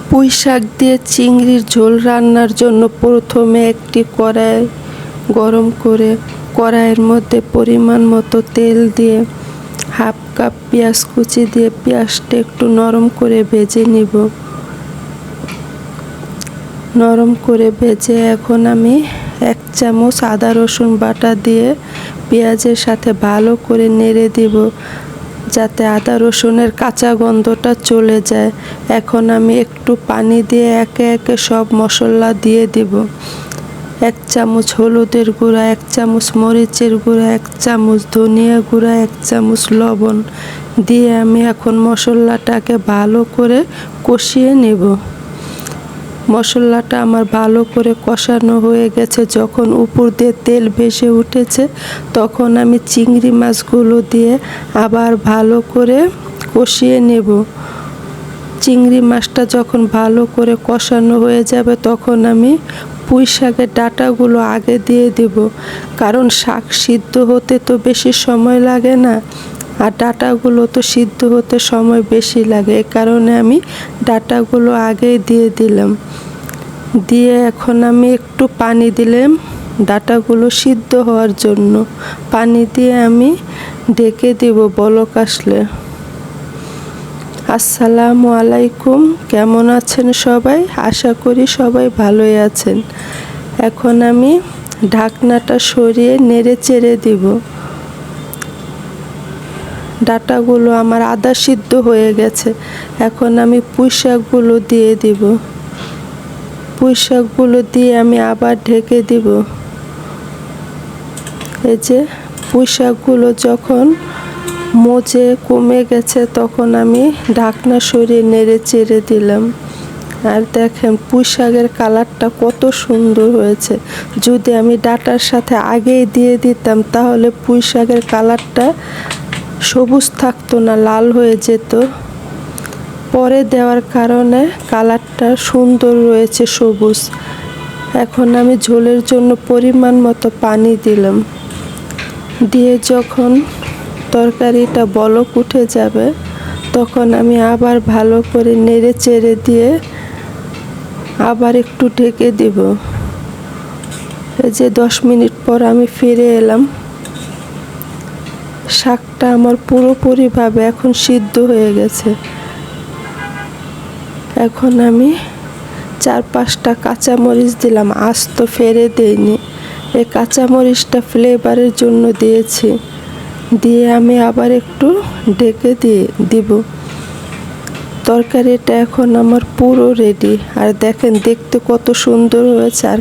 পুঁই শাক দিয়ে চিংড়ির ঝোল রান্নার জন্য প্রথমে একটি কড়াই গরম করে কড়াইয়ের মধ্যে পরিমাণ মতো তেল দিয়ে হাফ কাপ পেঁয়াজ কুচি দিয়ে পেঁয়াজটা একটু নরম করে ভেজে নিব। নরম করে ভেজে এখন আমি 1 চামচ আদা রসুন বাটা দিয়ে পেঁয়াজের সাথে ভালো করে নেড়ে দিব, যাতে আদা রসুনের কাঁচা গন্ধটা চলে যায়। এখন আমি একটু পানি দিয়ে একে একে সব মশলা দিয়ে দিব। 1 চামচ হলুদের গুঁড়া, 1 চামচ মরিচের গুঁড়া, 1 চামচ ধনিয়া গুঁড়া, 1 চামচ লবণ দিয়ে আমি এখন মশলাটাকে ভালো করে কষিয়ে নেব। মশলাটা আমার ভালো করে কষানো হয়ে গেছে। যখন উপর দিয়ে তেল ভেসে উঠেছে তখন আমি চিংড়ি মাছগুলো দিয়ে আবার ভালো করে কষিয়ে নেব। চিংড়ি মাছটা যখন ভালো করে কষানো হয়ে যাবে তখন আমি পুঁই শাকের ডাঁটাগুলো আগে দিয়ে দেব, কারণ শাক সিদ্ধ হতে তো বেশি সময় লাগে না, আর ডাঁটাগুলো তো সিদ্ধ হতে সময় বেশি লাগে। এই কারণে আমি ডাঁটাগুলো আগেই দিয়ে দিলাম। দিয়ে এখন আমি একটু পানি দিলাম ডাঁটাগুলো সিদ্ধ হওয়ার জন্য। পানি দিয়ে আমি ঢেকে দেব বলক আসলে। আসসালামু আলাইকুম, কেমন আছেন সবাই? আশা করি সবাই ভালোই আছেন। এখন আমি ঢাকনাটা সরিয়ে নেড়ে চেড়ে দিব। ডাঁটাগুলো আমার আধা সিদ্ধ হয়ে গেছে। এখন আমি পুঁই শাকগুলো দিয়ে দিব। পুঁই শাকগুলো দিয়ে আমি আবার ঢেকে দিব। এই যে পুঁই শাকগুলো যখন মজে কমে গেছে তখন আমি ঢাকনা সরিয়ে নেড়ে চেড়ে দিলাম। আর দেখেন পুঁই শাকের কালারটা কত সুন্দর হয়েছে। যদি আমি ডাঁটার সাথে আগেই দিয়ে দিতাম তাহলে পুঁই শাকের কালারটা সবুজ থাকতো না, লাল হয়ে যেত। পরে দেওয়ার কারণে কালারটা সুন্দর রয়েছে, সবুজ। এখন আমি ঝোলের জন্য পরিমাণ মতো পানি দিলাম। দিয়ে যখন তরকারিটা বলক উঠে যাবে তখন আমি আবার ভালো করে নেড়ে চেড়ে দিয়ে আবার একটু ঢেকে দেব। এই যে 10 মিনিট পর আমি ফিরে এলাম। শাকটা আমার পুরোপুরিভাবে এখন সিদ্ধ হয়ে গেছে। এখন আমি 4-5টা কাঁচামরিচ দিলাম, আস্ত ফেলে দেইনি। এই কাঁচামরিচটা ফ্লেভারের জন্য দিয়েছি। দিয়ে আমি আবার একটু ঢেকে দিব। তরকারিটা এখন আমার পুরো রেডি। আর দেখেন দেখতে কত সুন্দর হয়েছে, আর